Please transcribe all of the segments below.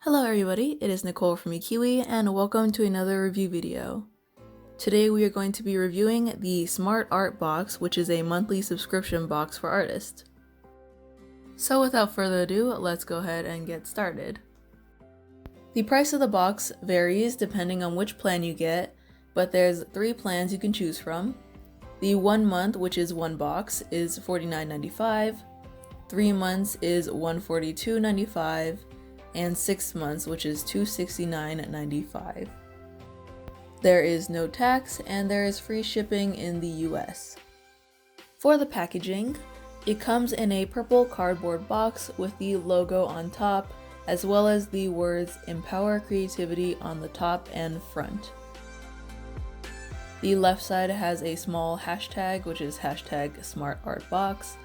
Hello everybody, it is Nicole from iiKiui and welcome to another review video. Today we are going to be reviewing the SmartArt box, which is a monthly subscription box for artists. So without further ado, let's go ahead and get started. The price of the box varies depending on which plan you get, but there's 3 plans you can choose from. The 1 month, which is 1 box, is $49.95, 3 months is $142.95, and 6 months, which is $269.95. There is no tax and there is free shipping in the US. For the packaging, it comes in a purple cardboard box with the logo on top, as well as the words "Empower Creativity" on the top and front. The left side has a small hashtag, which is hashtag SmartArtBox.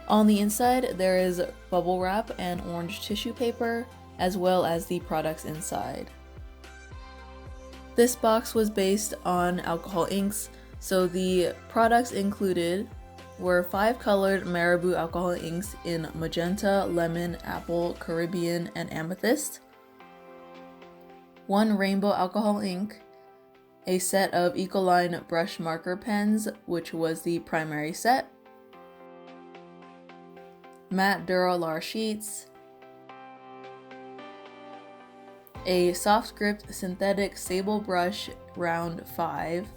On the inside, there is bubble wrap and orange tissue paper, as well as the products inside. This box was based on alcohol inks, so the products included were 5 colored Marabu alcohol inks in Magenta, Lemon, Apple, Caribbean, and Amethyst, 1 rainbow alcohol ink, a set of iiKiui brush marker pens, which was the primary set, matte Dura-Lar sheets, a soft gripped synthetic Sable brush round 5,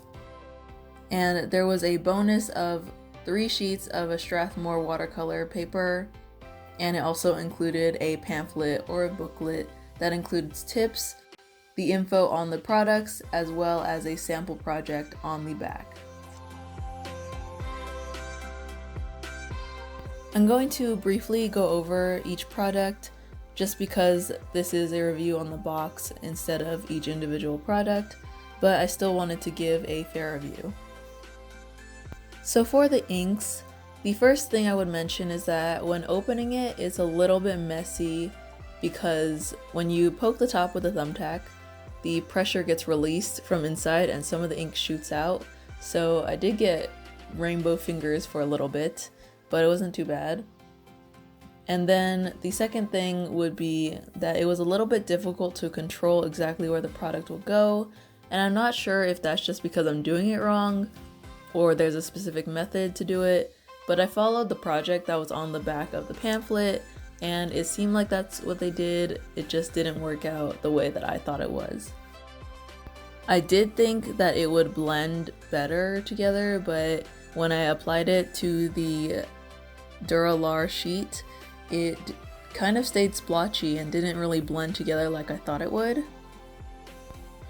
and there was a bonus of 3 sheets of a Strathmore watercolor paper, and it also included a pamphlet or a booklet that includes tips, the info on the products, as well as a sample project on the back. I'm going to briefly go over each product just because this is a review on the box instead of each individual product, but I still wanted to give a fair review. So for the inks, the first thing I would mention is that when opening it, it's a little bit messy because when you poke the top with a thumbtack, the pressure gets released from inside and some of the ink shoots out. So I did get rainbow fingers for a little bit, but it wasn't too bad. And then the second thing would be that it was a little bit difficult to control exactly where the product will go, and I'm not sure if that's just because I'm doing it wrong or there's a specific method to do it, but I followed the project that was on the back of the pamphlet and it seemed like that's what they did. It just didn't work out the way that I thought it was. I did think that it would blend better together, but when I applied it to the Dura-Lar sheet, it kind of stayed splotchy and didn't really blend together like I thought it would.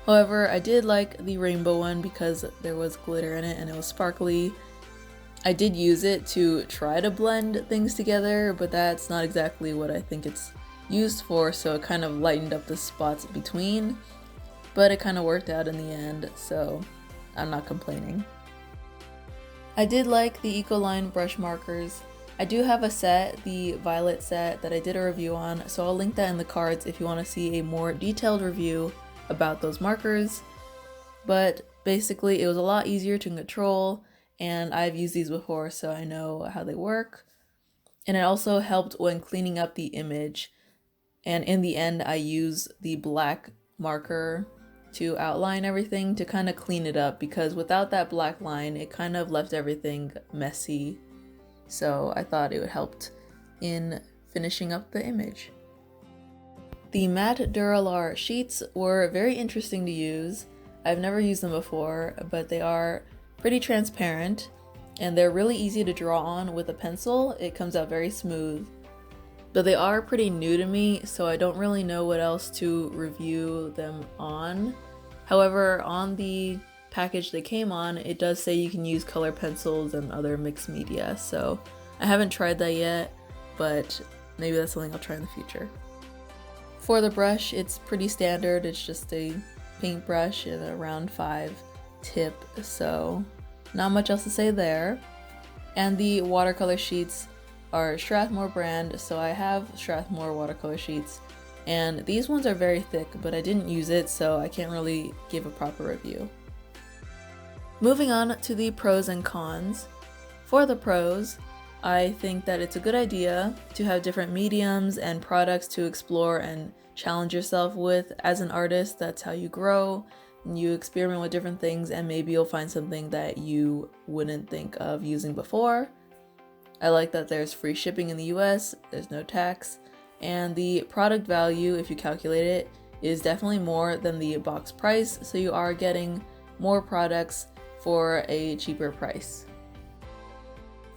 However, I did like the rainbow one because there was glitter in it and it was sparkly. I did use it to try to blend things together, but that's not exactly what I think it's used for, so it kind of lightened up the spots between, but it kind of worked out in the end, so I'm not complaining. I did like the iiKiui brush markers. I do have a set, the violet set, that I did a review on, so I'll link that in the cards if you want to see a more detailed review about those markers. But basically it was a lot easier to control, and I've used these before so I know how they work. And it also helped when cleaning up the image, and in the end I use the black marker to outline everything to kind of clean it up, because without that black line it kind of left everything messy, so I thought it would help in finishing up the image. The matte Dura-Lar sheets were very interesting to use. I've never used them before, but they are pretty transparent and they're really easy to draw on with a pencil. It comes out very smooth. But they are pretty new to me, so I don't really know what else to review them on. However, on the package they came on, it does say you can use color pencils and other mixed media, so I haven't tried that yet, but maybe that's something I'll try in the future. For the brush, it's pretty standard. It's just a paintbrush and a round 5 tip, so not much else to say there. And the watercolor sheets are Strathmore brand, so I have Strathmore watercolor sheets, and these ones are very thick, but I didn't use it, so I can't really give a proper review. Moving on to the pros and cons. For the pros, I think that it's a good idea to have different mediums and products to explore and challenge yourself with. As an artist, that's how you grow, and you experiment with different things, and maybe you'll find something that you wouldn't think of using before. I like that there's free shipping in the US, there's no tax, and the product value, if you calculate it, is definitely more than the box price, so you are getting more products for a cheaper price.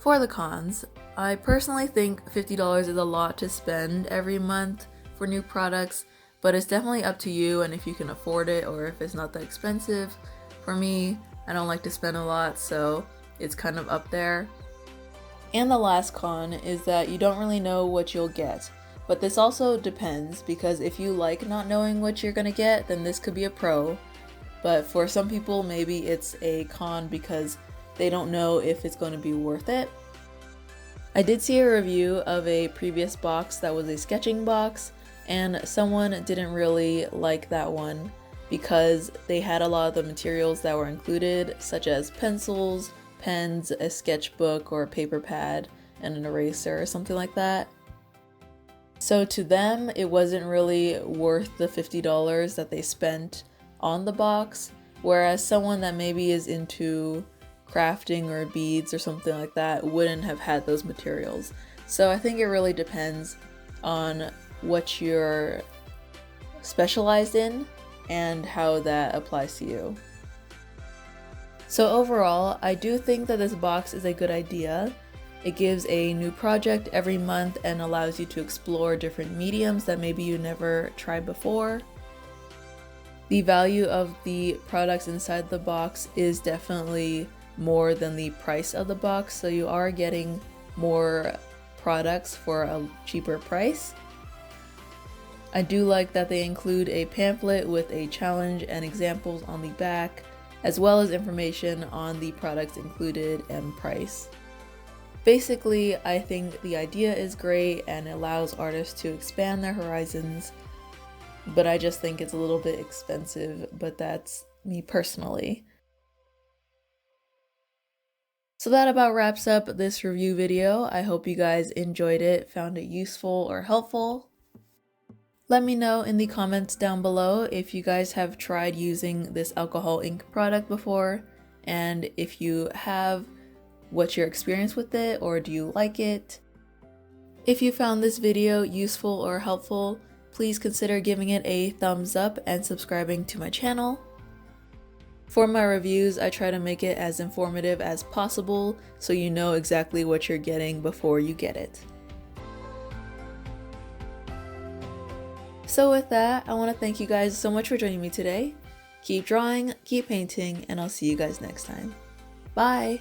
For the cons, I personally think $50 is a lot to spend every month for new products, but it's definitely up to you and if you can afford it or if it's not that expensive. For me, I don't like to spend a lot, so it's kind of up there. And the last con is that you don't really know what you'll get. But this also depends, because if you like not knowing what you're gonna get, then this could be a pro. But for some people, maybe it's a con because they don't know if it's going to be worth it. I did see a review of a previous box that was a sketching box, and someone didn't really like that one because they had a lot of the materials that were included, such as pencils, pens, a sketchbook or a paper pad, and an eraser or something like that. So to them, it wasn't really worth the $50 that they spent on the box, whereas someone that maybe is into crafting or beads or something like that wouldn't have had those materials. So I think it really depends on what you're specialized in and how that applies to you. So overall, I do think that this box is a good idea. It gives a new project every month and allows you to explore different mediums that maybe you never tried before. The value of the products inside the box is definitely more than the price of the box, so you are getting more products for a cheaper price. I do like that they include a pamphlet with a challenge and examples on the back, as well as information on the products included and price. Basically, I think the idea is great and allows artists to expand their horizons, but I just think it's a little bit expensive, but that's me personally. So that about wraps up this review video. I hope you guys enjoyed it, found it useful or helpful. Let me know in the comments down below if you guys have tried using this alcohol ink product before, and if you have, what's your experience with it, or do you like it? If you found this video useful or helpful, please consider giving it a thumbs up and subscribing to my channel. For my reviews, I try to make it as informative as possible so you know exactly what you're getting before you get it. So with that, I want to thank you guys so much for joining me today. Keep drawing, keep painting, and I'll see you guys next time. Bye!